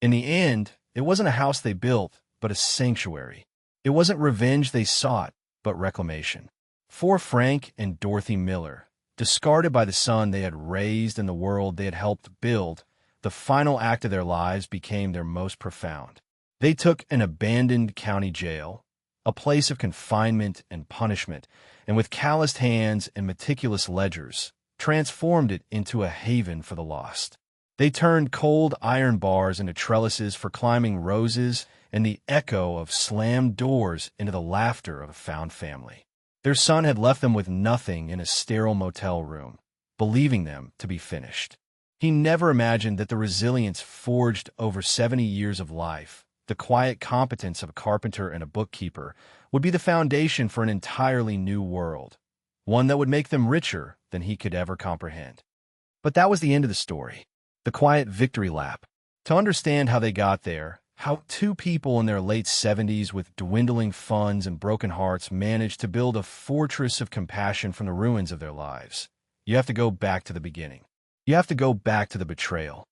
In the end, it wasn't a house they built, but a sanctuary. It wasn't revenge they sought, but reclamation. For Frank and Dorothy Miller, discarded by the son they had raised and the world they had helped build, the final act of their lives became their most profound. They took an abandoned county jail, a place of confinement and punishment, and with calloused hands and meticulous ledgers, transformed it into a haven for the lost. They turned cold iron bars into trellises for climbing roses and the echo of slammed doors into the laughter of a found family. Their son had left them with nothing in a sterile motel room, believing them to be finished. He never imagined that the resilience forged over 70 years of life, the quiet competence of a carpenter and a bookkeeper, would be the foundation for an entirely new world, one that would make them richer than he could ever comprehend. But that was the end of the story, the quiet victory lap. To understand how they got there, how two people in their late 70s with dwindling funds and broken hearts managed to build a fortress of compassion from the ruins of their lives, you have to go back to the beginning. You have to go back to the betrayal.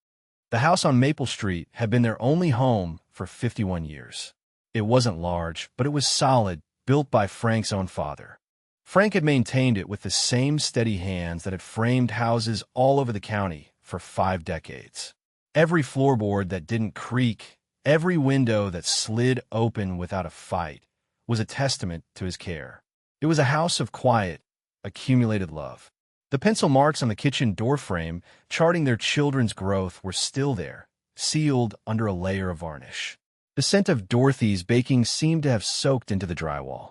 The house on Maple Street had been their only home for 51 years. It wasn't large, but it was solid, built by Frank's own father. Frank had maintained it with the same steady hands that had framed houses all over the county for 5 decades. Every floorboard that didn't creak, every window that slid open without a fight, was a testament to his care. It was a house of quiet, accumulated love. The pencil marks on the kitchen doorframe, charting their children's growth, were still there, sealed under a layer of varnish. The scent of Dorothy's baking seemed to have soaked into the drywall.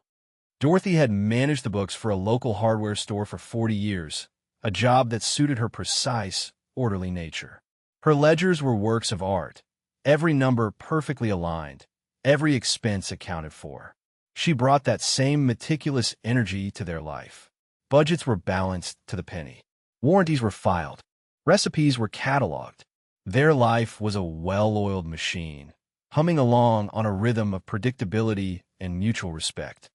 Dorothy had managed the books for a local hardware store for 40 years, a job that suited her precise, orderly nature. Her ledgers were works of art, every number perfectly aligned, every expense accounted for. She brought that same meticulous energy to their life. Budgets were balanced to the penny. Warranties were filed. Recipes were cataloged. Their life was a well-oiled machine, humming along on a rhythm of predictability and mutual respect.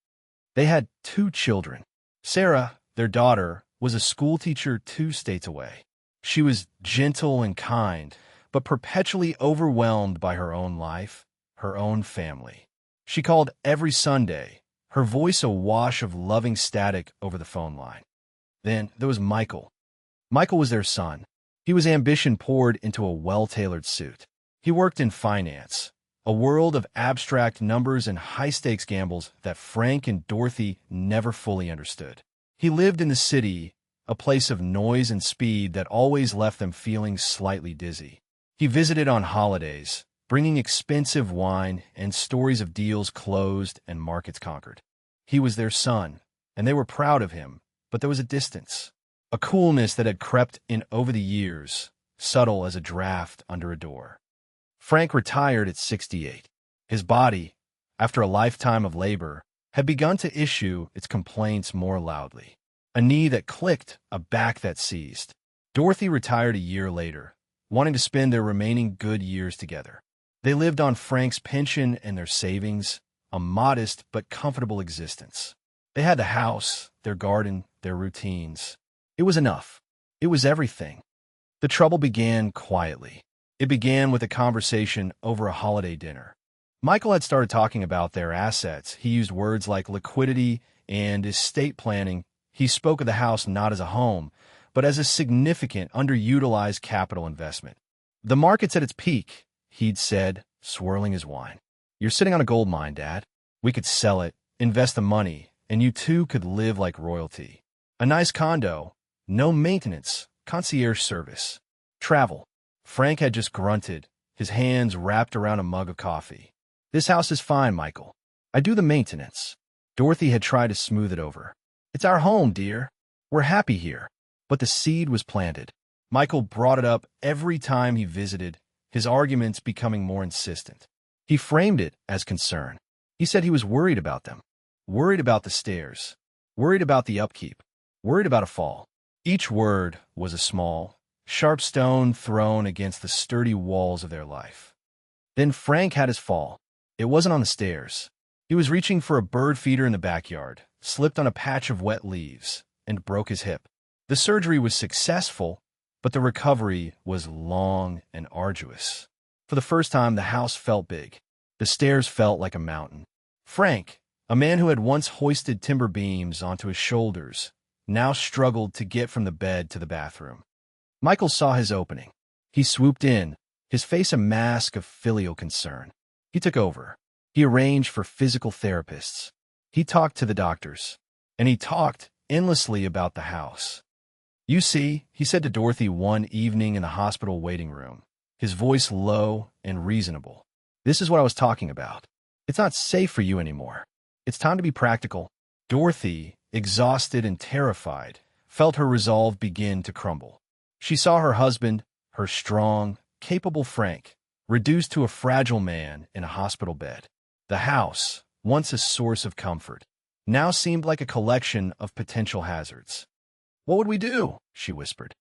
They had 2 children. Sarah, their daughter, was a schoolteacher 2 states away. She was gentle and kind, but perpetually overwhelmed by her own life, her own family. She called every Sunday, her voice a wash of loving static over the phone line. Then there was Michael. Michael was their son. He was ambition poured into a well-tailored suit. He worked in finance, a world of abstract numbers and high-stakes gambles that Frank and Dorothy never fully understood. He lived in the city, a place of noise and speed that always left them feeling slightly dizzy. He visited on holidays, bringing expensive wine and stories of deals closed and markets conquered. He was their son, and they were proud of him, but there was a distance, a coolness that had crept in over the years, subtle as a draft under a door. Frank retired at 68. His body, after a lifetime of labor, had begun to issue its complaints more loudly. A knee that clicked, a back that seized. Dorothy retired a year later, wanting to spend their remaining good years together. They lived on Frank's pension and their savings, a modest but comfortable existence. They had the house, their garden, their routines. It was enough. It was everything. The trouble began quietly. It began with a conversation over a holiday dinner. Michael had started talking about their assets. He used words like liquidity and estate planning. He spoke of the house not as a home, but as a significant, underutilized capital investment. The market's at its peak, he'd said, swirling his wine. You're sitting on a gold mine, Dad. We could sell it, invest the money, and you two could live like royalty. A nice condo, no maintenance, concierge service. Travel. Frank had just grunted, his hands wrapped around a mug of coffee. This house is fine, Michael. I do the maintenance. Dorothy had tried to smooth it over. It's our home, dear. We're happy here. But the seed was planted. Michael brought it up every time he visited, his arguments becoming more insistent. He framed it as concern. He said he was worried about them, worried about the stairs, worried about the upkeep, worried about a fall. Each word was a small, sharp stone thrown against the sturdy walls of their life. Then Frank had his fall. It wasn't on the stairs. He was reaching for a bird feeder in the backyard, slipped on a patch of wet leaves, and broke his hip. The surgery was successful, but the recovery was long and arduous. For the first time, the house felt big. The stairs felt like a mountain. Frank, a man who had once hoisted timber beams onto his shoulders, now struggled to get from the bed to the bathroom. Michael saw his opening. He swooped in, his face a mask of filial concern. He took over. He arranged for physical therapists. He talked to the doctors. And he talked endlessly about the house. "You see," he said to Dorothy one evening in the hospital waiting room, his voice low and reasonable. "This is what I was talking about. It's not safe for you anymore. It's time to be practical." Dorothy, exhausted and terrified, felt her resolve begin to crumble. She saw her husband, her strong, capable Frank, reduced to a fragile man in a hospital bed. The house, once a source of comfort, now seemed like a collection of potential hazards. "What would we do?" she whispered.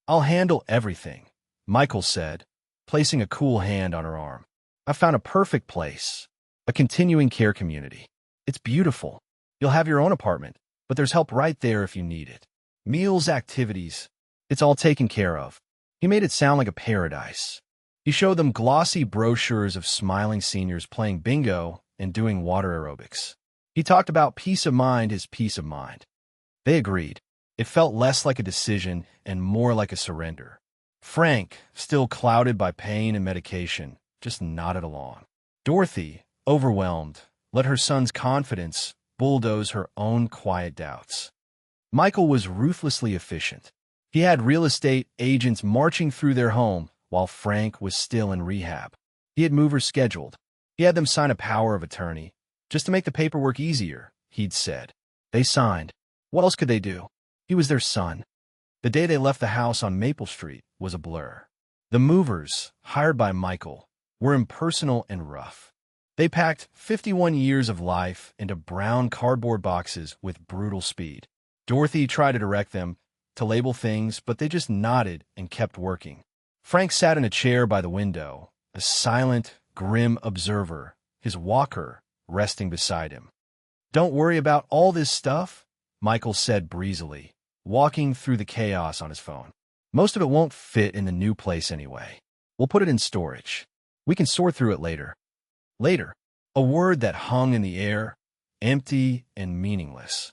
"I'll handle everything," Michael said, placing a cool hand on her arm. "I found a perfect place, a continuing care community. It's beautiful. You'll have your own apartment, but there's help right there if you need it. Meals, activities, it's all taken care of." He made it sound like a paradise. He showed them glossy brochures of smiling seniors playing bingo and doing water aerobics. He talked about peace of mind, his peace of mind. They agreed. It felt less like a decision and more like a surrender. Frank, still clouded by pain and medication, just nodded along. Dorothy, overwhelmed, let her son's confidence bulldoze her own quiet doubts. Michael was ruthlessly efficient. He had real estate agents marching through their home while Frank was still in rehab. He had movers scheduled. He had them sign a power of attorney, just to make the paperwork easier, he'd said. They signed. What else could they do? He was their son. The day they left the house on Maple Street was a blur. The movers, hired by Michael, were impersonal and rough. They packed 51 years of life into brown cardboard boxes with brutal speed. Dorothy tried to direct them, to label things, but they just nodded and kept working. Frank sat in a chair by the window, a silent, grim observer, his walker resting beside him. "Don't worry about all this stuff," Michael said breezily, walking through the chaos on his phone. "Most of it won't fit in the new place anyway. We'll put it in storage. We can sort through it later." Later, a word that hung in the air, empty and meaningless.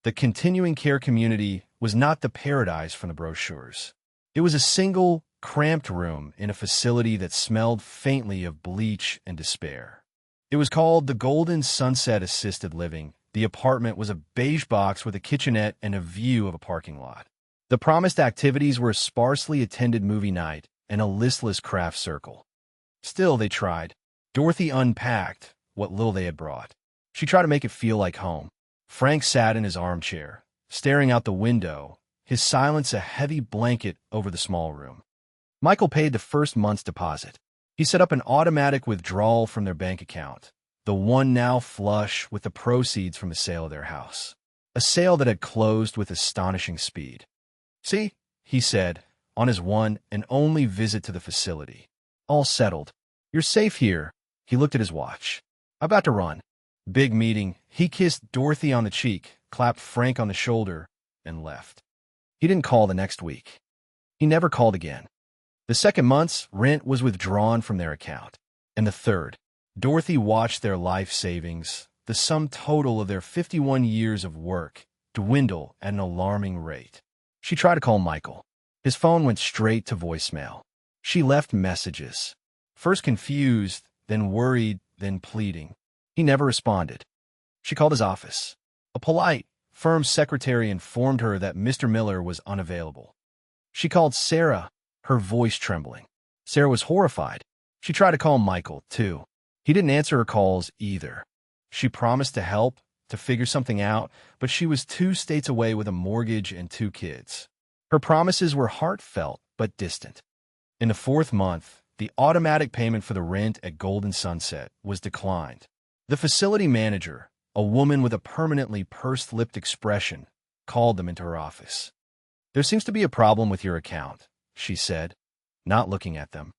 The continuing care community was not the paradise from the brochures. It was a single, cramped room in a facility that smelled faintly of bleach and despair. It was called the Golden Sunset Assisted Living. The apartment was a beige box with a kitchenette and a view of a parking lot. The promised activities were a sparsely attended movie night and a listless craft circle. Still, they tried. Dorothy unpacked what little they had brought. She tried to make it feel like home. Frank sat in his armchair, staring out the window, his silence a heavy blanket over the small room. Michael paid the first month's deposit. He set up an automatic withdrawal from their bank account, the one now flush with the proceeds from the sale of their house. A sale that had closed with astonishing speed. "See," he said, on his one and only visit to the facility. "All settled. You're safe here." He looked at his watch. "About to run." Big meeting. He kissed Dorothy on the cheek, clapped Frank on the shoulder, and left. He didn't call the next week. He never called again. The second month's rent was withdrawn from their account. And the third, Dorothy watched their life savings, the sum total of their 51 years of work, dwindle at an alarming rate. She tried to call Michael. His phone went straight to voicemail. She left messages, first confused, then worried, then pleading. He never responded. She called his office. A polite, firm secretary informed her that Mr. Miller was unavailable. She called Sarah, her voice trembling. Sarah was horrified. She tried to call Michael, too. He didn't answer her calls either. She promised to help, to figure something out, but she was 2 states away with a mortgage and 2 kids. Her promises were heartfelt but distant. In the 4th month, the automatic payment for the rent at Golden Sunset was declined. The facility manager, a woman with a permanently pursed-lipped expression, called them into her office. "There seems to be a problem with your account," she said, not looking at them.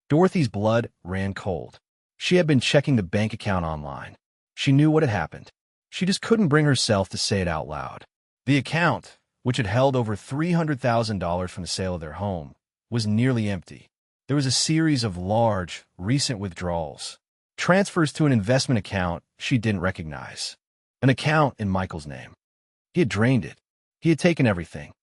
Dorothy's blood ran cold. She had been checking the bank account online. She knew what had happened. She just couldn't bring herself to say it out loud. The account, which had held over $300,000 from the sale of their home, was nearly empty. There was a series of large, recent withdrawals, transfers to an investment account she didn't recognize, an account in Michael's name. He had drained it. He had taken everything.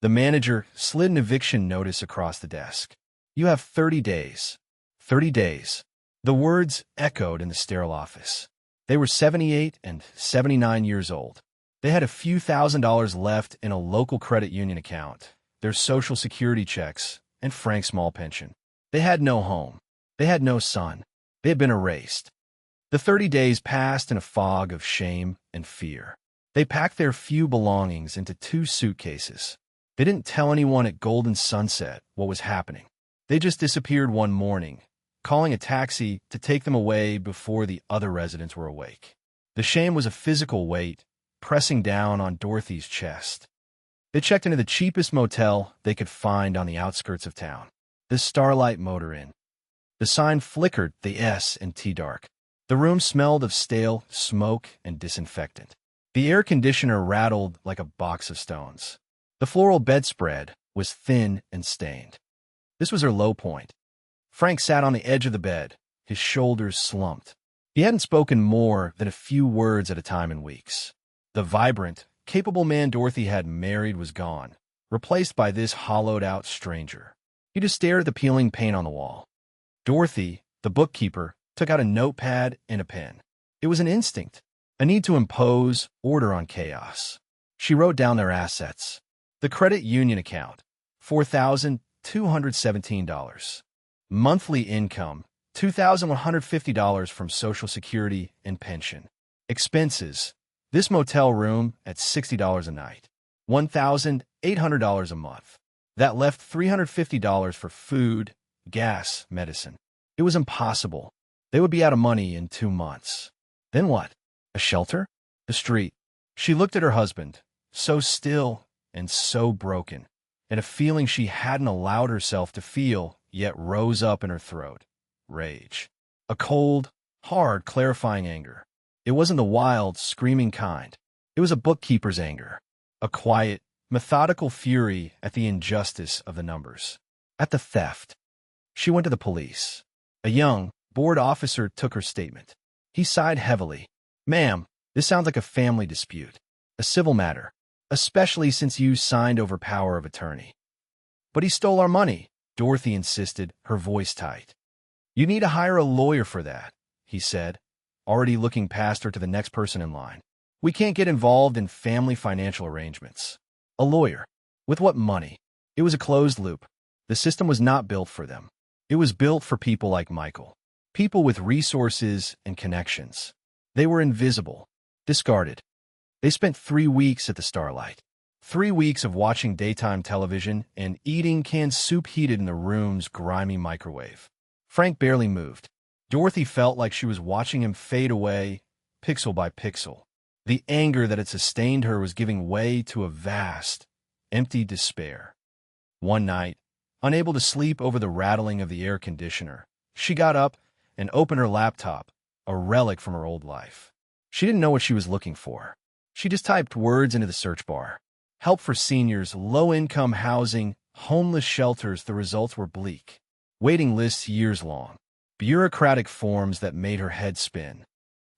The manager slid an eviction notice across the desk. "You have 30 days. 30 days." The words echoed in the sterile office. They were 78 and 79 years old. They had a few $1,000s left in a local credit union account, their Social Security checks, and Frank's small pension. They had no home. They had no son. They had been erased. The 30 days passed in a fog of shame and fear. They packed their few belongings into 2 suitcases. They didn't tell anyone at Golden Sunset what was happening. They just disappeared one morning, calling a taxi to take them away before the other residents were awake. The shame was a physical weight, pressing down on Dorothy's chest. They checked into the cheapest motel they could find on the outskirts of town, the Starlight Motor Inn. The sign flickered the S&T dark. The room smelled of stale smoke and disinfectant. The air conditioner rattled like a box of stones. The floral bedspread was thin and stained. This was her low point. Frank sat on the edge of the bed, his shoulders slumped. He hadn't spoken more than a few words at a time in weeks. The vibrant, capable man Dorothy had married was gone, replaced by this hollowed-out stranger. He just stared at the peeling paint on the wall. Dorothy, the bookkeeper, took out a notepad and a pen. It was an instinct, a need to impose order on chaos. She wrote down their assets. The credit union account, $4,217. Monthly income, $2,150 from Social Security and pension. Expenses, this motel room at $60 a night, $1,800 a month. That left $350 for food, gas, medicine. It was impossible. They would be out of money in 2 months. Then what? A shelter? The street. She looked at her husband, so still and so broken, and a feeling she hadn't allowed herself to feel yet rose up in her throat. Rage. A cold, hard, clarifying anger. It wasn't the wild, screaming kind. It was a bookkeeper's anger. A quiet, methodical fury at the injustice of the numbers. At the theft. She went to the police. A young, bored officer took her statement. He sighed heavily. "Ma'am, this sounds like a family dispute. A civil matter. Especially since you signed over power of attorney." "But he stole our money," Dorothy insisted, her voice tight. "You need to hire a lawyer for that," he said, already looking past her to the next person in line. "We can't get involved in family financial arrangements." A lawyer. With what money? It was a closed loop. The system was not built for them. It was built for people like Michael. People with resources and connections. They were invisible, discarded. They spent 3 weeks at the Starlight. 3 weeks of watching daytime television and eating canned soup heated in the room's grimy microwave. Frank barely moved. Dorothy felt like she was watching him fade away, pixel by pixel. The anger that had sustained her was giving way to a vast, empty despair. One night, unable to sleep over the rattling of the air conditioner, she got up and opened her laptop, a relic from her old life. She didn't know what she was looking for. She just typed words into the search bar. Help for seniors, low-income housing, homeless shelters. The results were bleak. Waiting lists years long. Bureaucratic forms that made her head spin.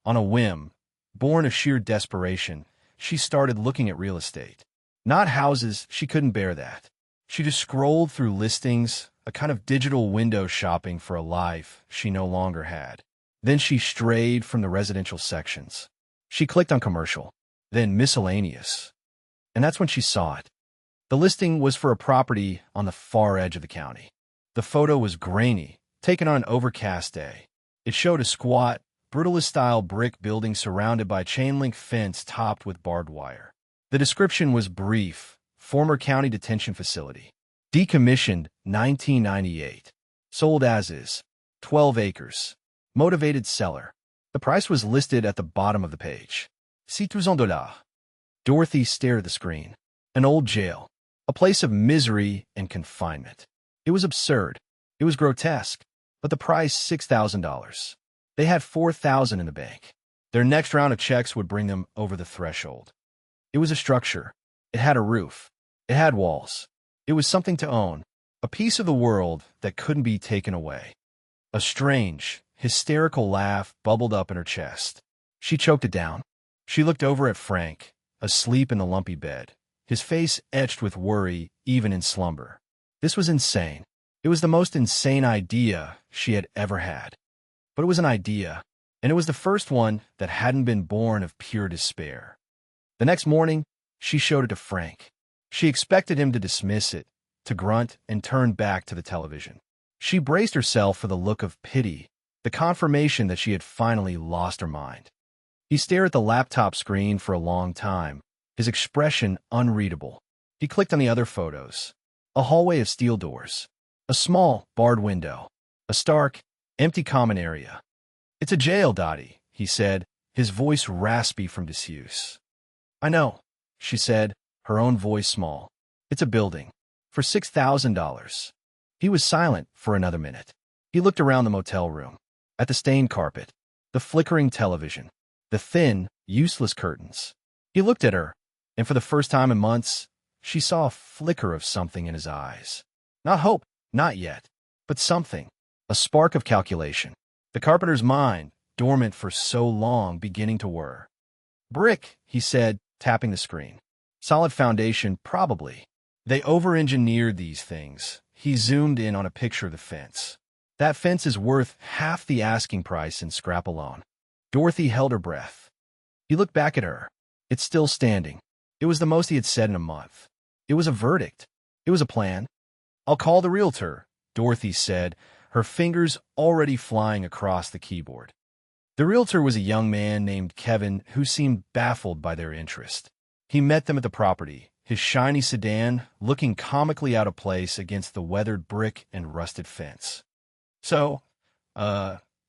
On a whim, born of sheer desperation, she started looking at real estate. Not houses, she couldn't bear that. She just scrolled through listings, a kind of digital window shopping for a life she no longer had. Then she strayed from the residential sections. She clicked on commercial, then miscellaneous. And that's when she saw it. The listing was for a property on the far edge of the county. The photo was grainy, taken on an overcast day. It showed a squat, brutalist-style brick building surrounded by a chain-link fence topped with barbed wire. The description was brief: former county detention facility. Decommissioned 1998. Sold as is. 12 acres. Motivated seller. The price was listed at the bottom of the page. $6,000. Dorothy stared at the screen. An old jail. A place of misery and confinement. It was absurd. It was grotesque. But the price, $6,000. They had $4,000 in the bank. Their next round of checks would bring them over the threshold. It was a structure. It had a roof. It had walls. It was something to own. A piece of the world that couldn't be taken away. A strange, hysterical laugh bubbled up in her chest. She choked it down. She looked over at Frank, asleep in the lumpy bed, his face etched with worry even in slumber. This was insane. It was the most insane idea she had ever had. But it was an idea, and it was the first one that hadn't been born of pure despair. The next morning, she showed it to Frank. She expected him to dismiss it, to grunt, and turn back to the television. She braced herself for the look of pity, the confirmation that she had finally lost her mind. He stared at the laptop screen for a long time, his expression unreadable. He clicked on the other photos. A hallway of steel doors. A small, barred window. A stark, empty common area. "It's a jail, Dottie," he said, his voice raspy from disuse. "I know," she said, her own voice small. "It's a building. For $6,000. He was silent for another minute. He looked around the motel room. At the stained carpet. The flickering television. The thin, useless curtains. He looked at her, and for the first time in months, she saw a flicker of something in his eyes. Not hope, not yet, but something. A spark of calculation. The carpenter's mind, dormant for so long, beginning to whir. "Brick," he said, tapping the screen. "Solid foundation, probably." They over-engineered these things. He zoomed in on a picture of the fence. "That fence is worth half the asking price in scrap alone." Dorothy held her breath. He looked back at her. It's still standing. It was the most he had said in a month. It was a verdict. It was a plan. "I'll call the realtor," Dorothy said, her fingers already flying across the keyboard. The realtor was a young man named Kevin who seemed baffled by their interest. He met them at the property, his shiny sedan looking comically out of place against the weathered brick and rusted fence. "So,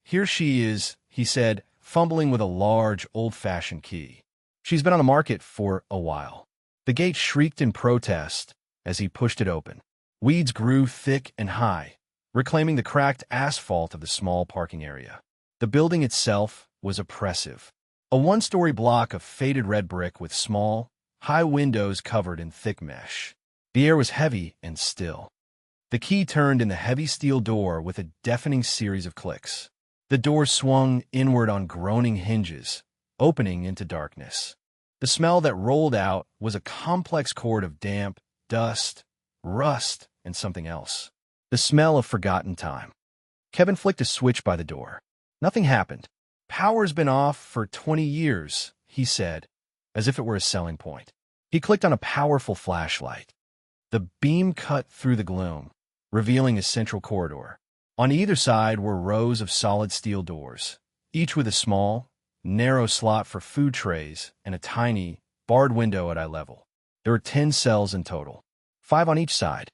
here she is," he said, fumbling with a large, old-fashioned key. "She's been on the market for a while." The gate shrieked in protest as he pushed it open. Weeds grew thick and high, reclaiming the cracked asphalt of the small parking area. The building itself was oppressive. A one-story block of faded red brick with small, high windows covered in thick mesh. The air was heavy and still. The key turned in the heavy steel door with a deafening series of clicks. The door swung inward on groaning hinges, opening into darkness. The smell that rolled out was a complex chord of damp, dust, rust, and something else. The smell of forgotten time. Kevin flicked a switch by the door. Nothing happened. "Power's been off for 20 years, he said, as if it were a selling point. He clicked on a powerful flashlight. The beam cut through the gloom, revealing a central corridor. On either side were rows of solid steel doors, each with a small, narrow slot for food trays and a tiny, barred window at eye level. There were 10 cells in total, 5 on each side.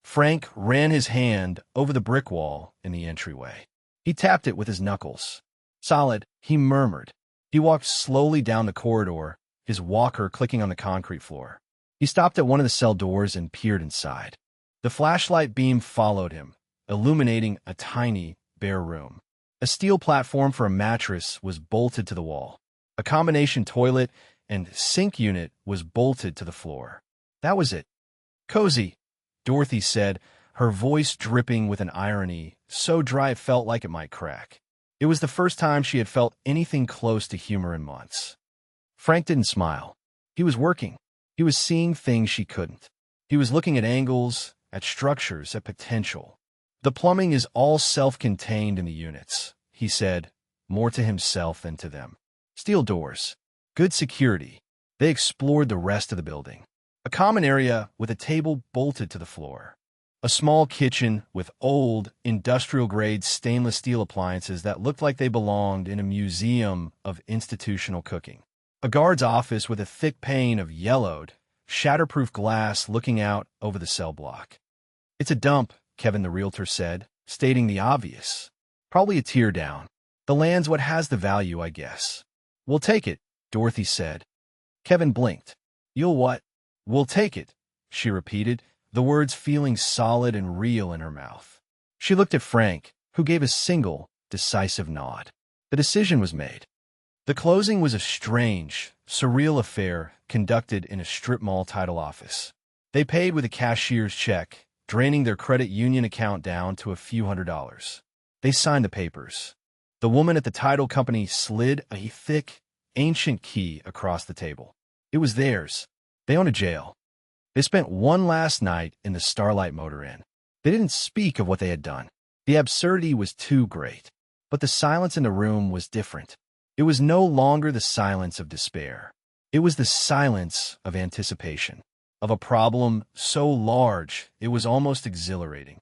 Frank ran his hand over the brick wall in the entryway. He tapped it with his knuckles. "Solid," he murmured. He walked slowly down the corridor, his walker clicking on the concrete floor. He stopped at one of the cell doors and peered inside. The flashlight beam followed him, illuminating a tiny, bare room. A steel platform for a mattress was bolted to the wall. A combination toilet and sink unit was bolted to the floor. That was it. "Cozy," Dorothy said, her voice dripping with an irony so dry it felt like it might crack. It was the first time she had felt anything close to humor in months. Frank didn't smile. He was working. He was seeing things she couldn't. He was looking at angles, at structures, at potential. "The plumbing is all self-contained in the units," he said, more to himself than to them. "Steel doors. Good security." They explored the rest of the building. A common area with a table bolted to the floor. A small kitchen with old, industrial-grade stainless steel appliances that looked like they belonged in a museum of institutional cooking. A guard's office with a thick pane of yellowed, shatterproof glass looking out over the cell block. "It's a dump," Kevin the realtor said, stating the obvious. "Probably a tear down. The land's what has the value, I guess." "We'll take it," Dorothy said. Kevin blinked. "You'll what?" "We'll take it," she repeated, the words feeling solid and real in her mouth. She looked at Frank, who gave a single, decisive nod. The decision was made. The closing was a strange, surreal affair conducted in a strip mall title office. They paid with a cashier's check, draining their credit union account down to a few $100s. They signed the papers. The woman at the title company slid a thick, ancient key across the table. It was theirs. They owned a jail. They spent one last night in the Starlight Motor Inn. They didn't speak of what they had done. The absurdity was too great. But the silence in the room was different. It was no longer the silence of despair. It was the silence of anticipation, of a problem so large it was almost exhilarating.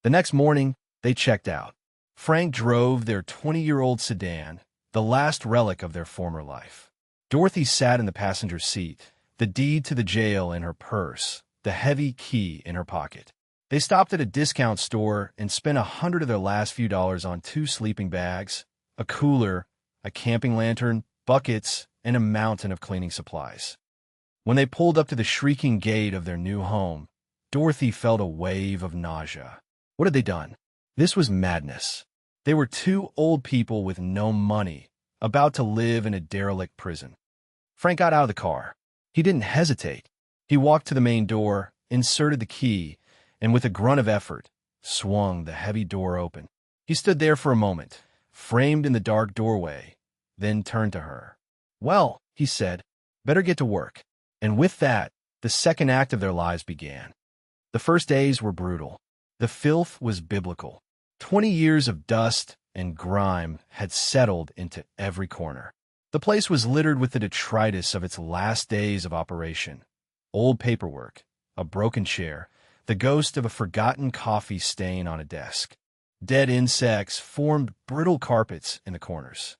The next morning, they checked out. Frank drove their 20-year-old sedan, the last relic of their former life. Dorothy sat in the passenger seat, the deed to the jail in her purse, the heavy key in her pocket. They stopped at a discount store and spent $100 of their last few dollars on 2 sleeping bags, a cooler, a camping lantern, buckets, and a mountain of cleaning supplies. When they pulled up to the shrieking gate of their new home, Dorothy felt a wave of nausea. What had they done? This was madness. They were 2 old people with no money, about to live in a derelict prison. Frank got out of the car. He didn't hesitate. He walked to the main door, inserted the key, and with a grunt of effort, swung the heavy door open. He stood there for a moment, framed in the dark doorway, then turned to her. "Well," he said, "better get to work." And with that, the second act of their lives began. The first days were brutal. The filth was biblical. 20 years of dust and grime had settled into every corner. The place was littered with the detritus of its last days of operation. Old paperwork, a broken chair, the ghost of a forgotten coffee stain on a desk. Dead insects formed brittle carpets in the corners.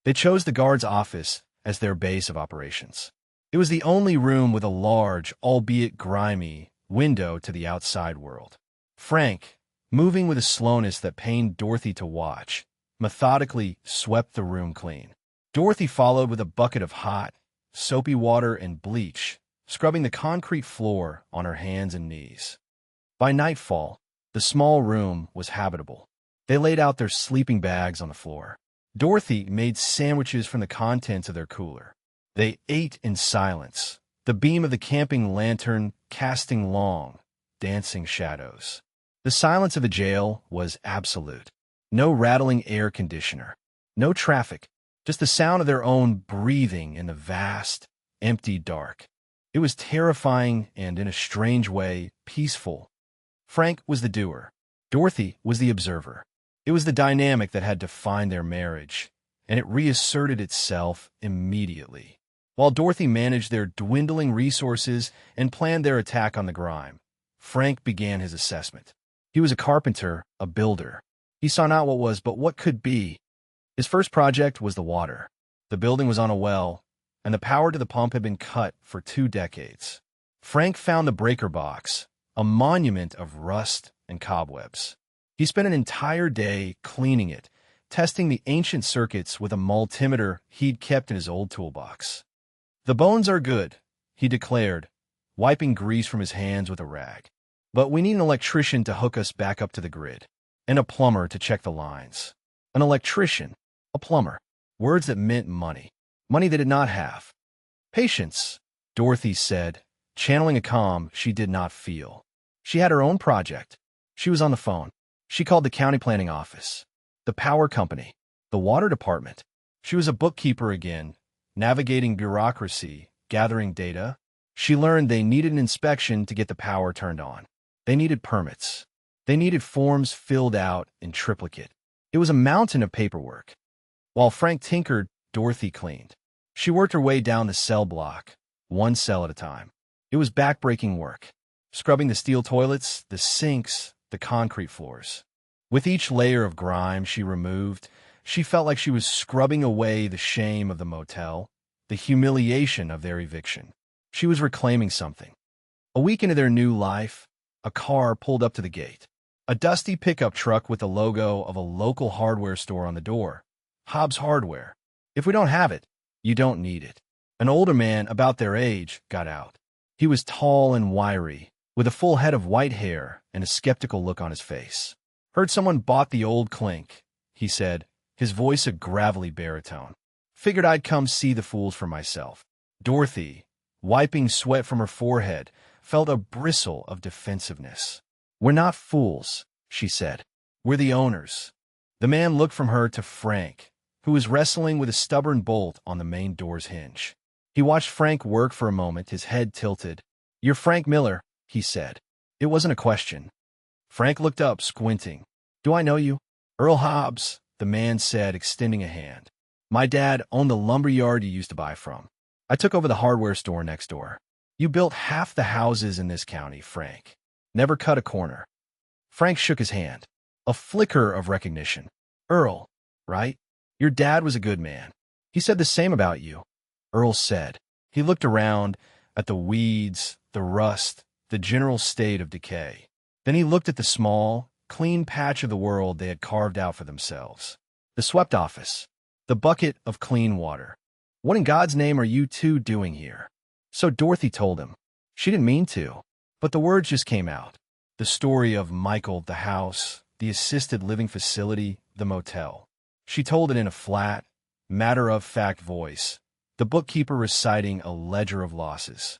They chose the guard's office as their base of operations. It was the only room with a large, albeit grimy, window to the outside world. Frank, moving with a slowness that pained Dorothy to watch, methodically swept the room clean. Dorothy followed with a bucket of hot, soapy water and bleach, scrubbing the concrete floor on her hands and knees. By nightfall, the small room was habitable. They laid out their sleeping bags on the floor. Dorothy made sandwiches from the contents of their cooler. They ate in silence, the beam of the camping lantern casting long, dancing shadows. The silence of the jail was absolute. No rattling air conditioner, no traffic, just the sound of their own breathing in the vast, empty dark. It was terrifying and, in a strange way, peaceful. Frank was the doer. Dorothy was the observer. It was the dynamic that had defined their marriage, and it reasserted itself immediately. While Dorothy managed their dwindling resources and planned their attack on the grime, Frank began his assessment. He was a carpenter, a builder. He saw not what was, but what could be. His first project was the water. The building was on a well, and the power to the pump had been cut for 2 decades. Frank found the breaker box, a monument of rust and cobwebs. He spent an entire day cleaning it, testing the ancient circuits with a multimeter he'd kept in his old toolbox. "The bones are good," he declared, wiping grease from his hands with a rag. "But we need an electrician to hook us back up to the grid, and a plumber to check the lines." An electrician, a plumber, words that meant money. Money they did not have. "Patience," Dorothy said, channeling a calm she did not feel. She had her own project. She was on the phone. She called the county planning office, the power company, the water department. She was a bookkeeper again, navigating bureaucracy, gathering data. She learned they needed an inspection to get the power turned on. They needed permits. They needed forms filled out in triplicate. It was a mountain of paperwork. While Frank tinkered, Dorothy cleaned. She worked her way down the cell block, one cell at a time. It was back-breaking work, scrubbing the steel toilets, the sinks, the concrete floors. With each layer of grime she removed, she felt like she was scrubbing away the shame of the motel, the humiliation of their eviction. She was reclaiming something. A week into their new life, a car pulled up to the gate. A dusty pickup truck with the logo of a local hardware store on the door. Hobbs Hardware. "If we don't have it, you don't need it." An older man, about their age, got out. He was tall and wiry, with a full head of white hair and a skeptical look on his face. "Heard someone bought the old clink," he said, his voice a gravelly baritone. "Figured I'd come see the fools for myself." Dorothy, wiping sweat from her forehead, felt a bristle of defensiveness. "We're not fools," she said. "We're the owners." The man looked from her to Frank, who was wrestling with a stubborn bolt on the main door's hinge. He watched Frank work for a moment, his head tilted. "You're Frank Miller," he said. It wasn't a question. Frank looked up, squinting. "Do I know you?" "Earl Hobbs," the man said, extending a hand. "My dad owned the lumber yard you used to buy from. I took over the hardware store next door. You built half the houses in this county, Frank. Never cut a corner." Frank shook his hand. A flicker of recognition. "Earl, right? Your dad was a good man. He said the same about you." Earl said. He looked around at the weeds, the rust, the general state of decay. Then he looked at the small, clean patch of the world they had carved out for themselves. The swept office. The bucket of clean water. "What in God's name are you two doing here?" So Dorothy told him. She didn't mean to, but the words just came out. The story of Michael, the house, the assisted living facility, the motel. She told it in a flat, matter-of-fact voice, the bookkeeper reciting a ledger of losses.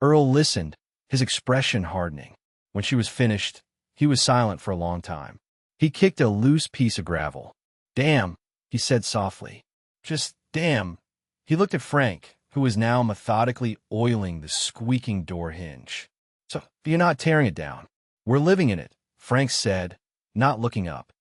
Earl listened, his expression hardening. When she was finished, he was silent for a long time. He kicked a loose piece of gravel. "Damn," he said softly. "Just damn." He looked at Frank, who was now methodically oiling the squeaking door hinge. "So, you're not tearing it down?" "We're living in it," Frank said, not looking up.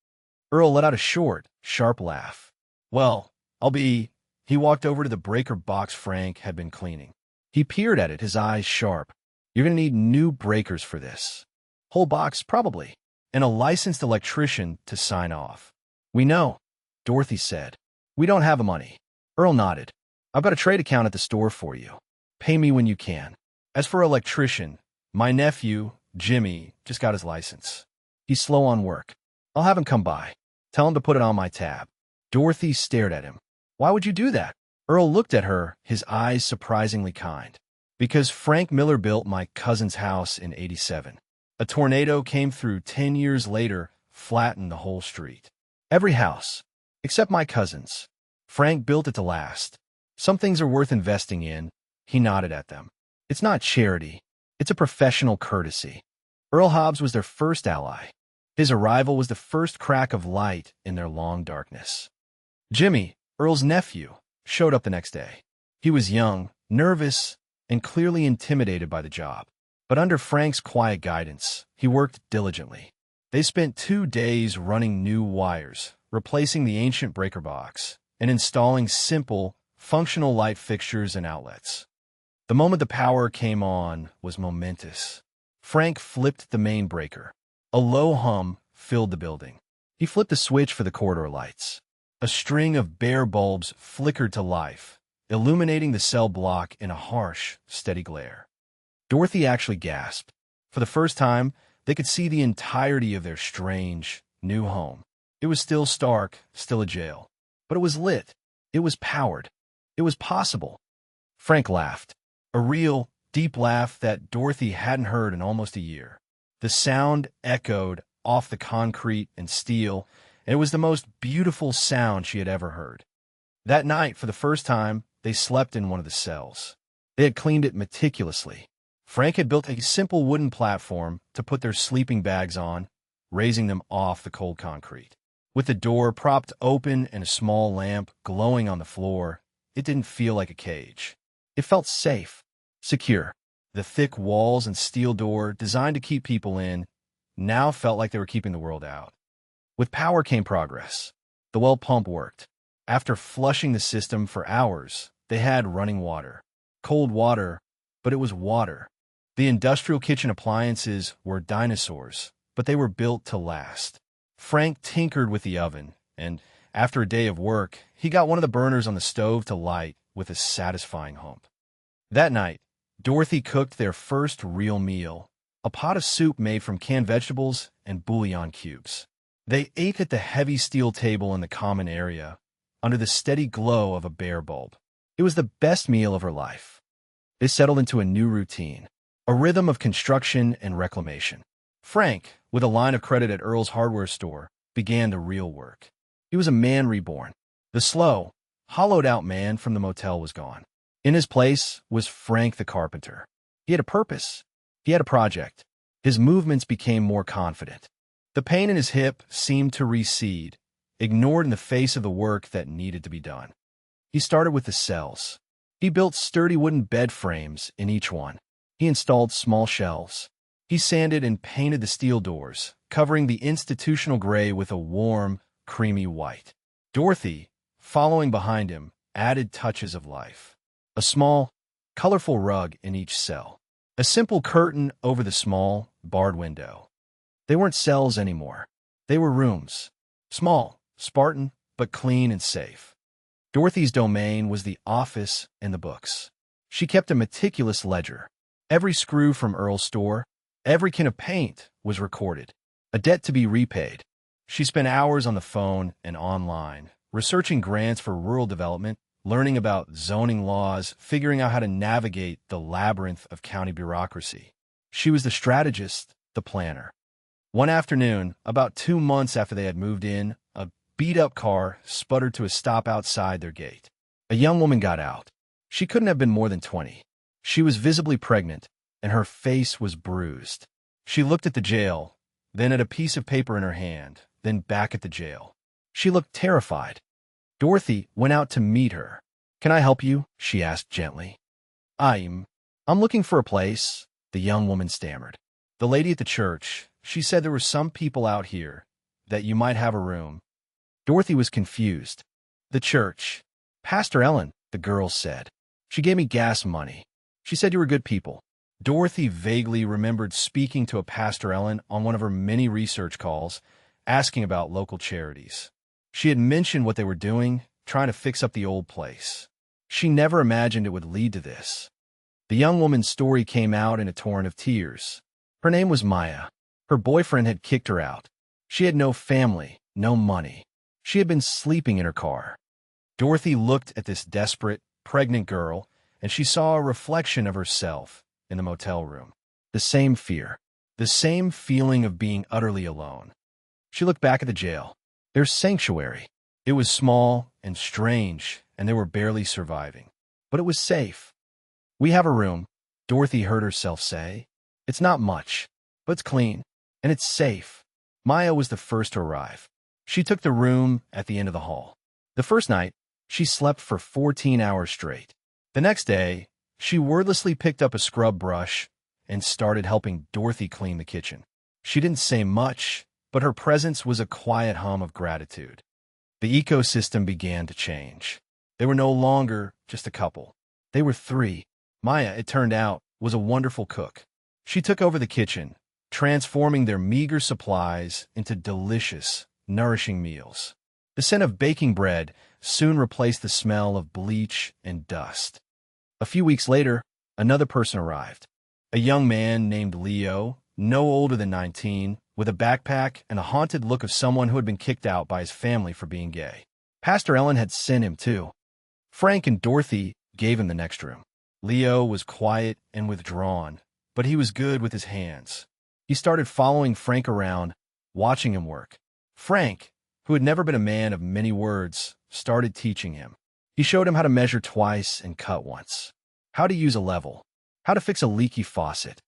Earl let out a short, sharp laugh. "Well, I'll be—" He walked over to the breaker box Frank had been cleaning. He peered at it, his eyes sharp. "You're going to need new breakers for this. Whole box, probably. And a licensed electrician to sign off." "We know," Dorothy said. "We don't have the money." Earl nodded. "I've got a trade account at the store for you. Pay me when you can. As for electrician, my nephew, Jimmy, just got his license. He's slow on work. I'll have him come by. Tell him to put it on my tab." Dorothy stared at him. "Why would you do that?" Earl looked at her, his eyes surprisingly kind. "Because Frank Miller built my cousin's house in '87. A tornado came through 10 years later, flattened the whole street. Every house, except my cousin's. Frank built it to last. Some things are worth investing in." He nodded at them. "It's not charity. It's a professional courtesy." Earl Hobbs was their first ally. His arrival was the first crack of light in their long darkness. Jimmy, Earl's nephew, showed up the next day. He was young, nervous, and clearly intimidated by the job. But under Frank's quiet guidance, he worked diligently. They spent 2 days running new wires, replacing the ancient breaker box, and installing simple, functional light fixtures and outlets. The moment the power came on was momentous. Frank flipped the main breaker. A low hum filled the building. He flipped the switch for the corridor lights. A string of bare bulbs flickered to life, illuminating the cell block in a harsh, steady glare. Dorothy actually gasped. For the first time, they could see the entirety of their strange, new home. It was still stark, still a jail. But it was lit. It was powered. It was possible. Frank laughed. A real, deep laugh that Dorothy hadn't heard in almost a year. The sound echoed off the concrete and steel, and it was the most beautiful sound she had ever heard. That night, for the first time, they slept in one of the cells. They had cleaned it meticulously. Frank had built a simple wooden platform to put their sleeping bags on, raising them off the cold concrete. With the door propped open and a small lamp glowing on the floor, it didn't feel like a cage. It felt safe, secure. The thick walls and steel door, designed to keep people in, now felt like they were keeping the world out. With power came progress. The well pump worked. After flushing the system for hours, they had running water. Cold water, but it was water. The industrial kitchen appliances were dinosaurs, but they were built to last. Frank tinkered with the oven, and after a day of work, he got one of the burners on the stove to light with a satisfying hump. That night, Dorothy cooked their first real meal, a pot of soup made from canned vegetables and bouillon cubes. They ate at the heavy steel table in the common area, under the steady glow of a bare bulb. It was the best meal of her life. They settled into a new routine, a rhythm of construction and reclamation. Frank, with a line of credit at Earl's hardware store, began the real work. He was a man reborn. The slow, hollowed-out man from the motel was gone. In his place was Frank the carpenter. He had a purpose. He had a project. His movements became more confident. The pain in his hip seemed to recede, ignored in the face of the work that needed to be done. He started with the cells. He built sturdy wooden bed frames in each one. He installed small shelves. He sanded and painted the steel doors, covering the institutional gray with a warm, creamy white. Dorothy, following behind him, added touches of life. A small, colorful rug in each cell. A simple curtain over the small, barred window. They weren't cells anymore. They were rooms. Small, Spartan, but clean and safe. Dorothy's domain was the office and the books. She kept a meticulous ledger. Every screw from Earl's store, every can of paint was recorded. A debt to be repaid. She spent hours on the phone and online, researching grants for rural development, learning about zoning laws, figuring out how to navigate the labyrinth of county bureaucracy. She was the strategist, the planner. One afternoon, about 2 months after they had moved in, a beat-up car sputtered to a stop outside their gate. A young woman got out. She couldn't have been more than 20. She was visibly pregnant, and her face was bruised. She looked at the jail, then at a piece of paper in her hand, then back at the jail. She looked terrified. Dorothy went out to meet her. "Can I help you?" she asked gently. I'm looking for a place," the young woman stammered. "The lady at the church, she said there were some people out here, that you might have a room." Dorothy was confused. "The church. Pastor Ellen," the girl said. "She gave me gas money. She said you were good people." Dorothy vaguely remembered speaking to a Pastor Ellen on one of her many research calls, asking about local charities. She had mentioned what they were doing, trying to fix up the old place. She never imagined it would lead to this. The young woman's story came out in a torrent of tears. Her name was Maya. Her boyfriend had kicked her out. She had no family, no money. She had been sleeping in her car. Dorothy looked at this desperate, pregnant girl, and she saw a reflection of herself in the motel room. The same fear, the same feeling of being utterly alone. She looked back at the jail. Their sanctuary. It was small and strange, and they were barely surviving. But it was safe. "We have a room," Dorothy heard herself say. "It's not much, but it's clean, and it's safe." Maya was the first to arrive. She took the room at the end of the hall. The first night, she slept for 14 hours straight. The next day, she wordlessly picked up a scrub brush and started helping Dorothy clean the kitchen. She didn't say much, but her presence was a quiet hum of gratitude. The ecosystem began to change. They were no longer just a couple. They were 3. Maya, it turned out, was a wonderful cook. She took over the kitchen, transforming their meager supplies into delicious, nourishing meals. The scent of baking bread soon replaced the smell of bleach and dust. A few weeks later, another person arrived. A young man named Leo, no older than 19, with a backpack and a haunted look of someone who had been kicked out by his family for being gay. Pastor Ellen had sent him too. Frank and Dorothy gave him the next room. Leo was quiet and withdrawn, but he was good with his hands. He started following Frank around, watching him work. Frank, who had never been a man of many words, started teaching him. He showed him how to measure twice and cut once, how to use a level, how to fix a leaky faucet.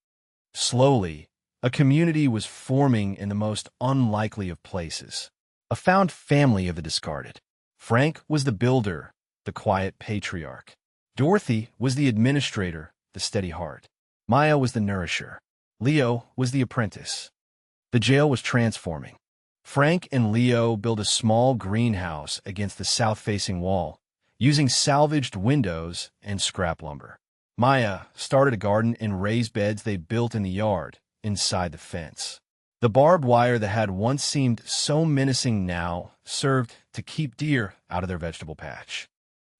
Slowly, a community was forming in the most unlikely of places. A found family of the discarded. Frank was the builder, the quiet patriarch. Dorothy was the administrator, the steady heart. Maya was the nourisher. Leo was the apprentice. The jail was transforming. Frank and Leo built a small greenhouse against the south-facing wall, using salvaged windows and scrap lumber. Maya started a garden and raised beds they built in the yard, inside the fence. The barbed wire that had once seemed so menacing now served to keep deer out of their vegetable patch.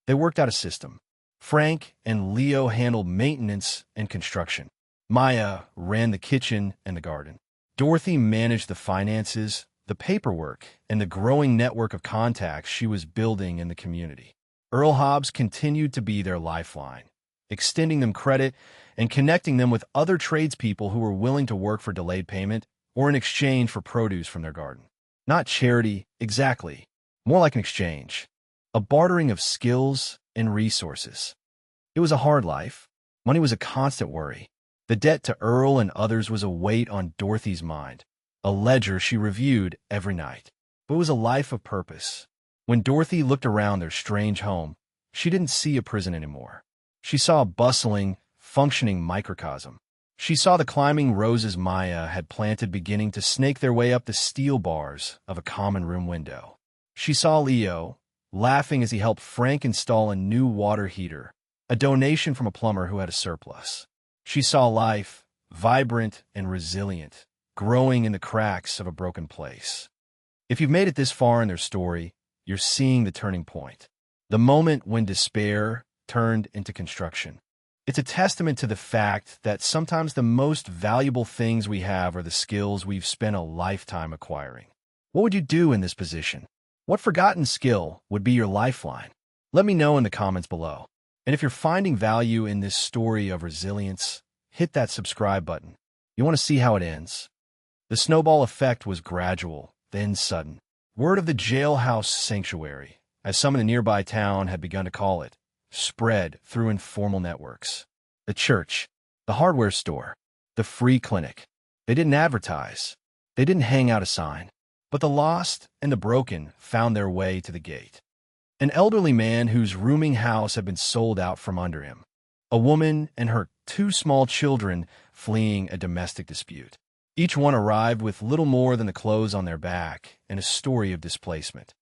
They worked out a system. Frank and Leo handled maintenance and construction. Maya ran the kitchen and the garden. Dorothy managed the finances, the paperwork, and the growing network of contacts she was building in the community. Earl Hobbs continued to be their lifeline, extending them credit and connecting them with other tradespeople who were willing to work for delayed payment or in exchange for produce from their garden. Not charity, exactly, more like an exchange, a bartering of skills and resources. It was a hard life. Money was a constant worry. The debt to Earl and others was a weight on Dorothy's mind, a ledger she reviewed every night. But it was a life of purpose. When Dorothy looked around their strange home, she didn't see a prison anymore. She saw a bustling, functioning microcosm. She saw the climbing roses Maya had planted beginning to snake their way up the steel bars of a common room window. She saw Leo, laughing as he helped Frank install a new water heater, a donation from a plumber who had a surplus. She saw life, vibrant and resilient, growing in the cracks of a broken place. If you've made it this far in their story, you're seeing the turning point. The moment when despair turned into construction. It's a testament to the fact that sometimes the most valuable things we have are the skills we've spent a lifetime acquiring. What would you do in this position? What forgotten skill would be your lifeline? Let me know in the comments below. And if you're finding value in this story of resilience, hit that subscribe button. You want to see how it ends? The snowball effect was gradual, then sudden. Word of the jailhouse sanctuary, as some in the nearby town had begun to call it, spread through informal networks. The church, the hardware store, the free clinic. They didn't advertise. They didn't hang out a sign. But the lost and the broken found their way to the gate. An elderly man whose rooming house had been sold out from under him. A woman and her 2 small children fleeing a domestic dispute. Each one arrived with little more than the clothes on their back and a story of displacement.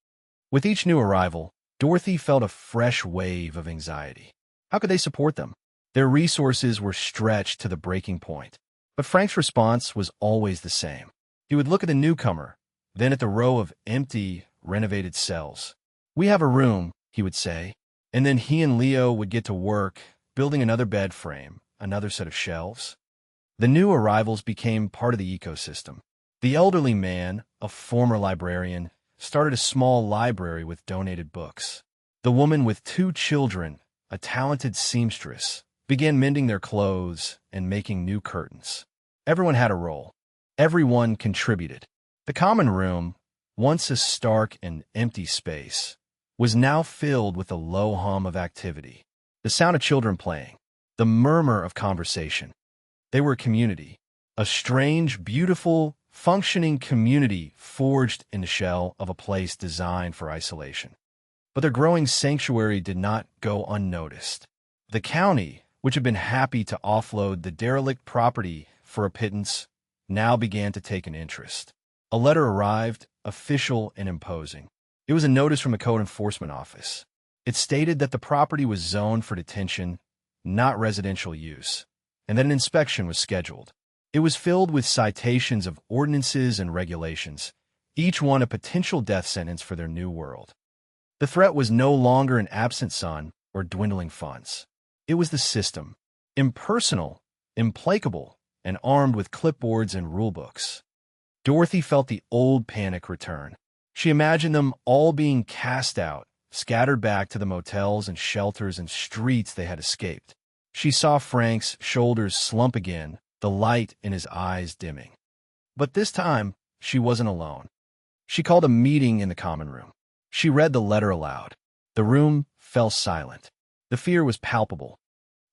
With each new arrival, Dorothy felt a fresh wave of anxiety. How could they support them? Their resources were stretched to the breaking point. But Frank's response was always the same. He would look at the newcomer, then at the row of empty, renovated cells. "We have a room," he would say, and then he and Leo would get to work, building another bed frame, another set of shelves. The new arrivals became part of the ecosystem. The elderly man, a former librarian, started a small library with donated books. The woman with 2 children, a talented seamstress, began mending their clothes and making new curtains. Everyone had a role. Everyone contributed. The common room, once a stark and empty space, was now filled with a low hum of activity. The sound of children playing, the murmur of conversation. They were a community, a strange, beautiful, functioning community forged in the shell of a place designed for isolation. But their growing sanctuary did not go unnoticed. The county, which had been happy to offload the derelict property for a pittance, now began to take an interest. A letter arrived, official and imposing. It was a notice from the Code Enforcement Office. It stated that the property was zoned for detention, not residential use, and that an inspection was scheduled. It was filled with citations of ordinances and regulations, each one a potential death sentence for their new world. The threat was no longer an absent son or dwindling funds. It was the system, impersonal, implacable, and armed with clipboards and rulebooks. Dorothy felt the old panic return. She imagined them all being cast out, scattered back to the motels and shelters and streets they had escaped. She saw Frank's shoulders slump again, the light in his eyes dimming. But this time, she wasn't alone. She called a meeting in the common room. She read the letter aloud. The room fell silent. The fear was palpable.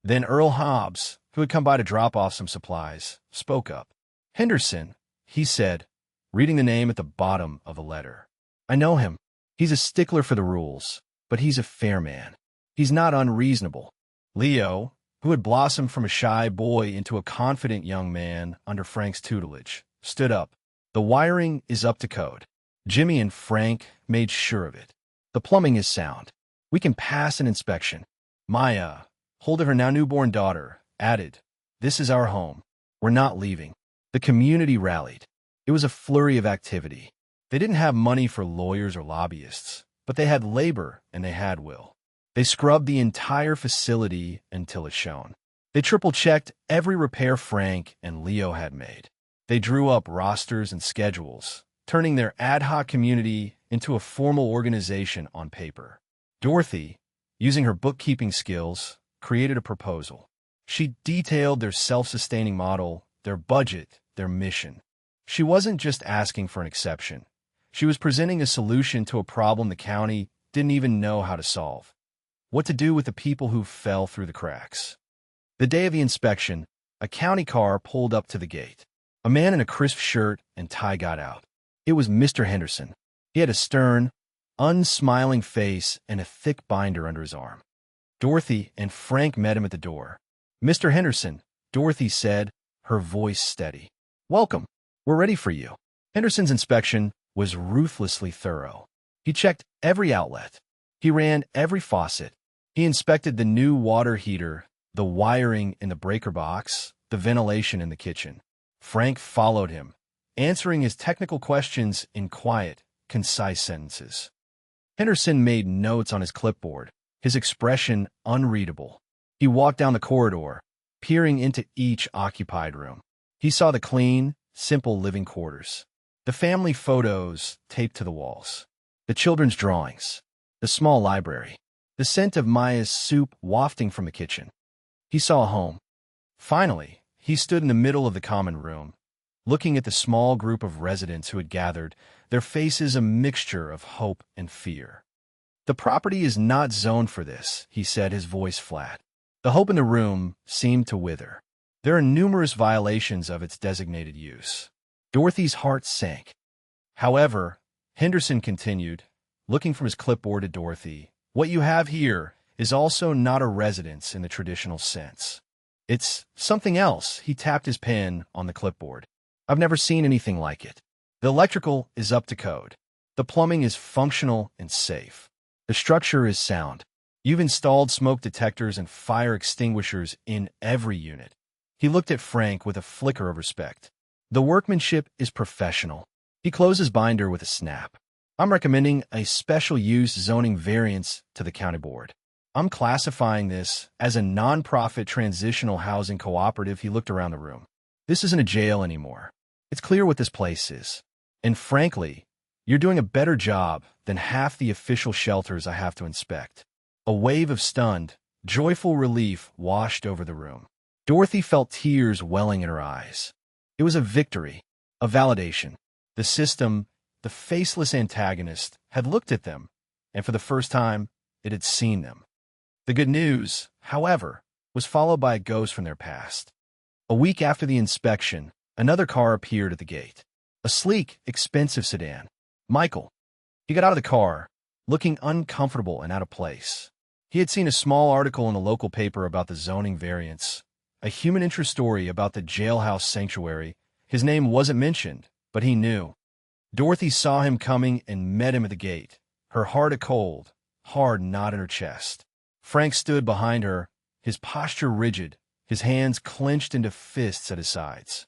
Then Earl Hobbs, who had come by to drop off some supplies, spoke up. "Henderson," he said, reading the name at the bottom of the letter. "I know him. He's a stickler for the rules, but he's a fair man. He's not unreasonable." Leo, who had blossomed from a shy boy into a confident young man under Frank's tutelage, stood up. "The wiring is up to code. Jimmy and Frank made sure of it. The plumbing is sound. We can pass an inspection." Maya, holding her now newborn daughter, added, "This is our home. We're not leaving." The community rallied. It was a flurry of activity. They didn't have money for lawyers or lobbyists, but they had labor and they had will. They scrubbed the entire facility until it shone. They triple-checked every repair Frank and Leo had made. They drew up rosters and schedules, turning their ad hoc community into a formal organization on paper. Dorothy, using her bookkeeping skills, created a proposal. She detailed their self-sustaining model, their budget, their mission. She wasn't just asking for an exception. She was presenting a solution to a problem the county didn't even know how to solve. What to do with the people who fell through the cracks. The day of the inspection, A county car pulled up to the gate. A man in a crisp shirt and tie got out. It was Mr. Henderson. He had a stern, unsmiling face and a thick binder under his arm. Dorothy and Frank met him at the door. "Mr. Henderson," Dorothy said, her voice steady. "Welcome. We're ready for you." Henderson's inspection was ruthlessly thorough. He checked every outlet. He ran every faucet. He inspected the new water heater, the wiring in the breaker box, the ventilation in the kitchen. Frank followed him, answering his technical questions in quiet, concise sentences. Henderson made notes on his clipboard, his expression unreadable. He walked down the corridor, peering into each occupied room. He saw the clean, simple living quarters, the family photos taped to the walls, the children's drawings, the small library, the scent of Maya's soup wafting from the kitchen. He saw a home. Finally, he stood in the middle of the common room, looking at the small group of residents who had gathered, their faces a mixture of hope and fear. "The property is not zoned for this," he said, his voice flat. The hope in the room seemed to wither. "There are numerous violations of its designated use." Dorothy's heart sank. However, Henderson continued, looking from his clipboard at Dorothy, "What you have here is also not a residence in the traditional sense. It's something else." He tapped his pen on the clipboard. "I've never seen anything like it. The electrical is up to code. The plumbing is functional and safe. The structure is sound. You've installed smoke detectors and fire extinguishers in every unit." He looked at Frank with a flicker of respect. "The workmanship is professional." He closed his binder with a snap. "I'm recommending a special use zoning variance to the county board. I'm classifying this as a non-profit transitional housing cooperative." He looked around the room. "This isn't a jail anymore. It's clear what this place is. And frankly, you're doing a better job than half the official shelters I have to inspect." A wave of stunned, joyful relief washed over the room. Dorothy felt tears welling in her eyes. It was a victory, a validation. The system, the faceless antagonist, had looked at them, and for the first time, it had seen them. The good news, however, was followed by a ghost from their past. A week after the inspection, another car appeared at the gate. A sleek, expensive sedan. Michael. He got out of the car, looking uncomfortable and out of place. He had seen a small article in the local paper about the zoning variance, a human interest story about the jailhouse sanctuary. His name wasn't mentioned, but he knew. Dorothy saw him coming and met him at the gate, her heart a cold, hard knot in her chest. Frank stood behind her, his posture rigid, his hands clenched into fists at his sides.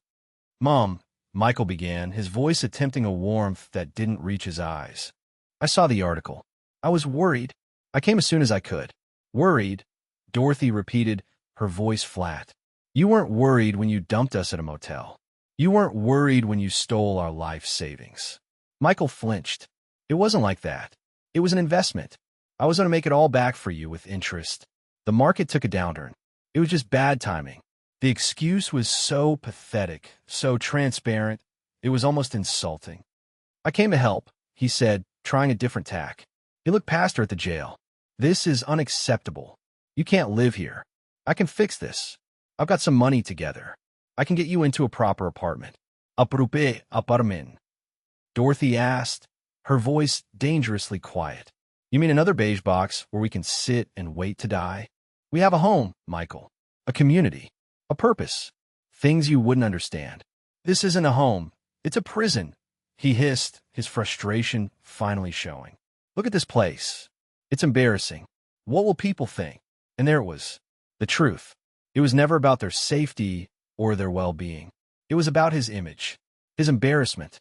"Mom," Michael began, his voice attempting a warmth that didn't reach his eyes. "I saw the article. I was worried. I came as soon as I could." "Worried?" Dorothy repeated, her voice flat. "You weren't worried when you dumped us at a motel. You weren't worried when you stole our life savings." Michael flinched. "It wasn't like that. It was an investment. I was going to make it all back for you with interest. The market took a downturn. It was just bad timing." The excuse was so pathetic, so transparent, it was almost insulting. "I came to help," he said, trying a different tack. He looked past her at the jail. "This is unacceptable. You can't live here. I can fix this. I've got some money together. I can get you into a proper apartment." "Aprupe apartment?" Dorothy asked, her voice dangerously quiet. "You mean another beige box where we can sit and wait to die? We have a home, Michael. A community. A purpose. Things you wouldn't understand. This isn't a home. It's a prison," he hissed, his frustration finally showing. "Look at this place. It's embarrassing. What will people think?" And there it was. The truth. It was never about their safety or their well-being. It was about his image, his embarrassment.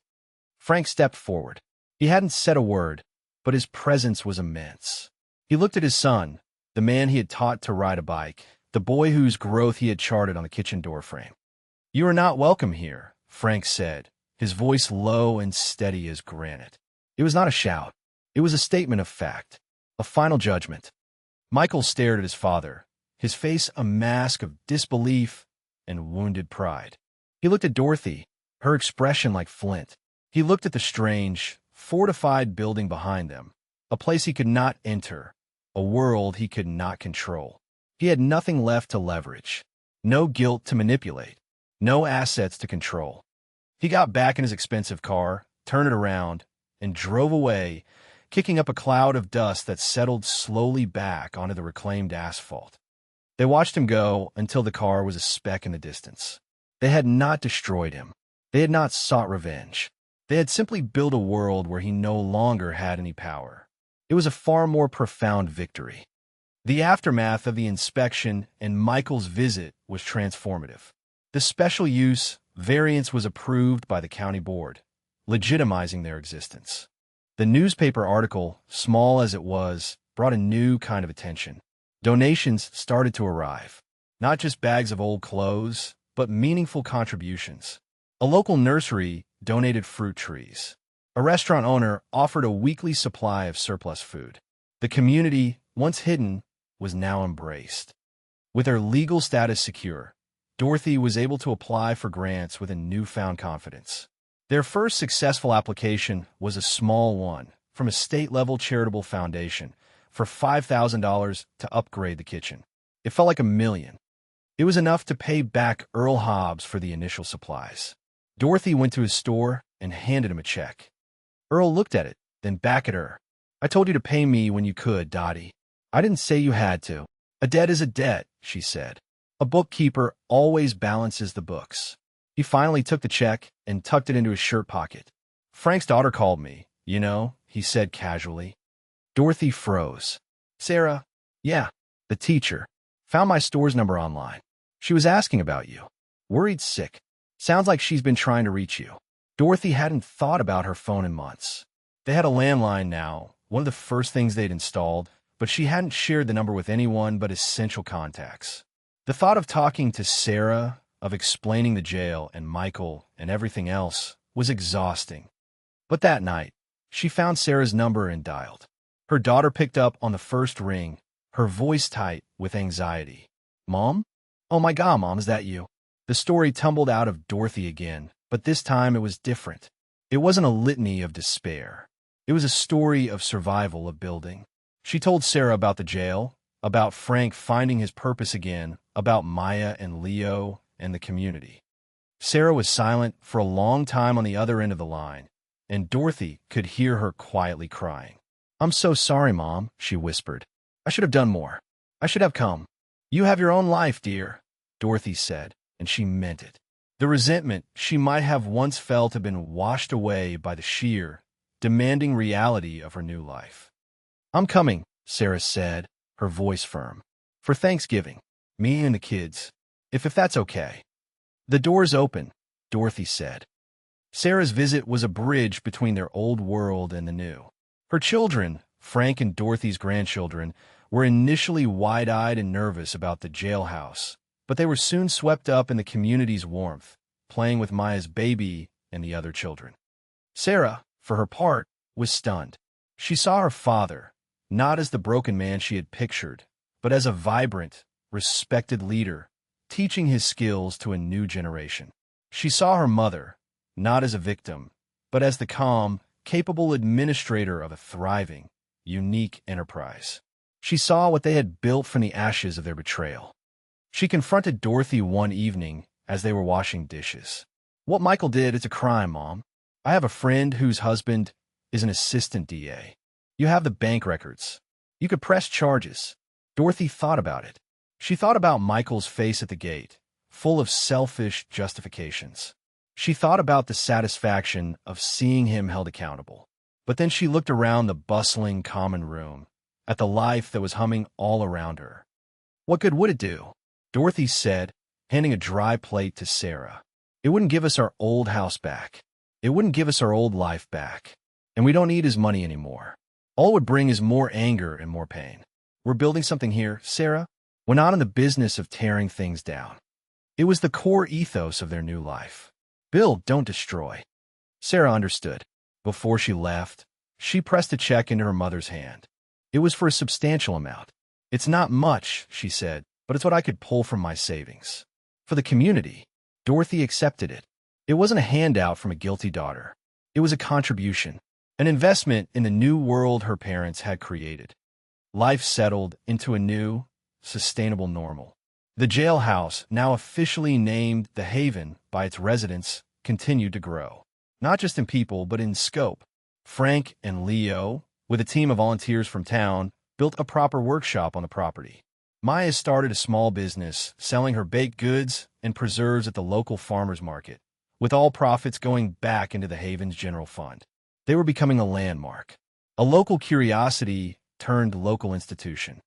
Frank stepped forward. He hadn't said a word, but his presence was immense. He looked at his son, the man he had taught to ride a bike, the boy whose growth he had charted on the kitchen doorframe. "You are not welcome here," Frank said, his voice low and steady as granite. It was not a shout. It was a statement of fact, a final judgment. Michael stared at his father, his face a mask of disbelief and wounded pride. He looked at Dorothy, her expression like flint. He looked at the strange, fortified building behind them, a place he could not enter, a world he could not control. He had nothing left to leverage, No guilt to manipulate. No assets to control. He got back in his expensive car, turned it around, and drove away, kicking up a cloud of dust that settled slowly back onto the reclaimed asphalt. They watched him go until the car was a speck in the distance. They had not destroyed him. They had not sought revenge. They had simply built a world where he no longer had any power. It was a far more profound victory. The aftermath of the inspection and Michael's visit was transformative. The special use variance was approved by the county board, legitimizing their existence. The newspaper article, small as it was, brought a new kind of attention. Donations started to arrive. Not just bags of old clothes, but meaningful contributions. A local nursery donated fruit trees. A restaurant owner offered a weekly supply of surplus food. The community, once hidden, was now embraced. With her legal status secure, Dorothy was able to apply for grants with a newfound confidence. Their first successful application was a small one from a state-level charitable foundation for $5,000 to upgrade the kitchen. It felt like $1 million. It was enough to pay back Earl Hobbs for the initial supplies. Dorothy went to his store and handed him a check. Earl looked at it, then back at her. "I told you to pay me when you could, Dottie. I didn't say you had to. A debt is a debt," she said. "A bookkeeper always balances the books." He finally took the check and tucked it into his shirt pocket. "Frank's daughter called me, he said casually. Dorothy froze. "Sarah?" "Yeah, the teacher. Found my store's number online. She was asking about you. Worried sick. Sounds like she's been trying to reach you." Dorothy hadn't thought about her phone in months. They had a landline now, one of the first things they'd installed, but she hadn't shared the number with anyone but essential contacts. The thought of talking to Sarah, of explaining the jail and Michael and everything else, was exhausting. But that night, she found Sarah's number and dialed. Her daughter picked up on the first ring, her voice tight with anxiety. "Mom? Oh my God, Mom, is that you?" The story tumbled out of Dorothy again, but this time it was different. It wasn't a litany of despair. It was a story of survival, of building. She told Sarah about the jail, about Frank finding his purpose again, about Maya and Leo and the community. Sarah was silent for a long time on the other end of the line, and Dorothy could hear her quietly crying. "I'm so sorry, Mom," she whispered. "I should have done more. I should have come." "You have your own life, dear," Dorothy said, and she meant it. The resentment she might have once felt had been washed away by the sheer, demanding reality of her new life. "I'm coming," Sarah said, her voice firm. "For Thanksgiving. Me and the kids. If that's okay." "The door's open," Dorothy said. Sarah's visit was a bridge between their old world and the new. Her children, Frank and Dorothy's grandchildren, were initially wide-eyed and nervous about the jailhouse, but they were soon swept up in the community's warmth, playing with Maya's baby and the other children. Sarah, for her part, was stunned. She saw her father, not as the broken man she had pictured, but as a vibrant, respected leader, teaching his skills to a new generation. She saw her mother, not as a victim, but as the calm, capable administrator of a thriving, unique enterprise. She saw what they had built from the ashes of their betrayal. She confronted Dorothy one evening as they were washing dishes. "What Michael did is a crime, Mom. I have a friend whose husband is an assistant DA. You have the bank records. You could press charges." Dorothy thought about it. She thought about Michael's face at the gate, full of selfish justifications. She thought about the satisfaction of seeing him held accountable. But then she looked around the bustling common room, at the life that was humming all around her. "What good would it do?" Dorothy said, handing a dry plate to Sarah. "It wouldn't give us our old house back. It wouldn't give us our old life back. And we don't need his money anymore. All it would bring is more anger and more pain. We're building something here, Sarah. We're not in the business of tearing things down." It was the core ethos of their new life. Build, don't destroy. Sarah understood. Before she left, she pressed a check into her mother's hand. It was for a substantial amount. "It's not much," she said, "but it's what I could pull from my savings." For the community, Dorothy accepted it. It wasn't a handout from a guilty daughter. It was a contribution, an investment in the new world her parents had created. Life settled into a new, sustainable normal. The jailhouse, now officially named the Haven by its residents, continued to grow. Not just in people, but in scope. Frank and Leo, with a team of volunteers from town, built a proper workshop on the property. Maya started a small business, selling her baked goods and preserves at the local farmers market, with all profits going back into the Haven's general fund. They were becoming a landmark, a local curiosity turned local institution.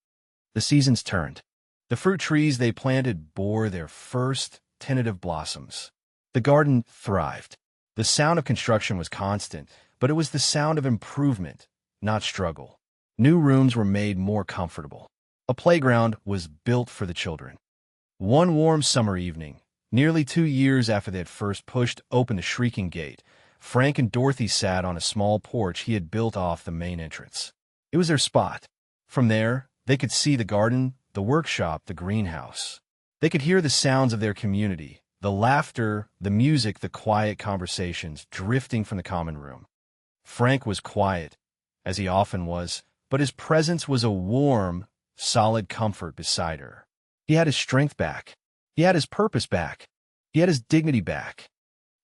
The seasons turned. The fruit trees they planted bore their first tentative blossoms. The garden thrived. The sound of construction was constant, but it was the sound of improvement, not struggle. New rooms were made more comfortable. A playground was built for the children. One warm summer evening, nearly 2 years after they had first pushed open the shrieking gate, Frank and Dorothy sat on a small porch he had built off the main entrance. It was their spot. From there, they could see the garden, the workshop, the greenhouse. They could hear the sounds of their community, the laughter, the music, the quiet conversations drifting from the common room. Frank was quiet, as he often was, but his presence was a warm, solid comfort beside her. He had his strength back. He had his purpose back. He had his dignity back.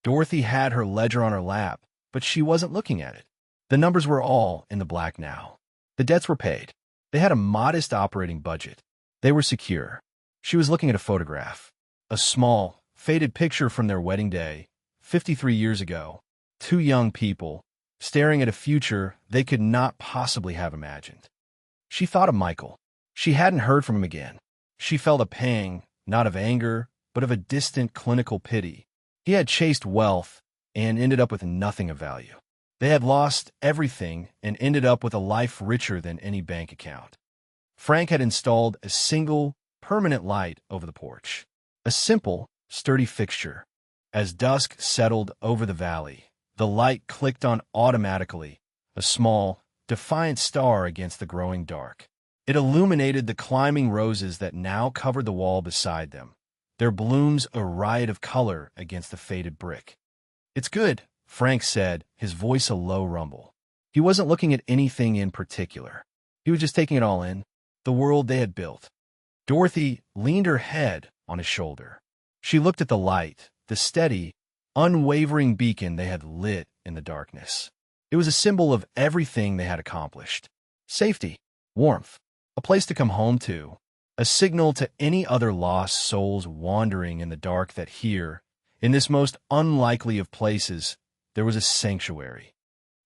Dorothy had her ledger on her lap, but she wasn't looking at it. The numbers were all in the black now. The debts were paid. They had a modest operating budget. They were secure. She was looking at a photograph. A small, faded picture from their wedding day, 53 years ago. 2 young people, staring at a future they could not possibly have imagined. She thought of Michael. She hadn't heard from him again. She felt a pang, not of anger, but of a distant clinical pity. He had chased wealth and ended up with nothing of value. They had lost everything and ended up with a life richer than any bank account. Frank had installed a single, permanent light over the porch. A simple, sturdy fixture. As dusk settled over the valley, the light clicked on automatically, a small, defiant star against the growing dark. It illuminated the climbing roses that now covered the wall beside them, their blooms a riot of color against the faded brick. "It's good," Frank said, his voice a low rumble. He wasn't looking at anything in particular. He was just taking it all in, the world they had built. Dorothy leaned her head on his shoulder. She looked at the light, the steady, unwavering beacon they had lit in the darkness. It was a symbol of everything they had accomplished. Safety, warmth, a place to come home to, a signal to any other lost souls wandering in the dark that here, in this most unlikely of places, there was a sanctuary.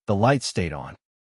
The light stayed on.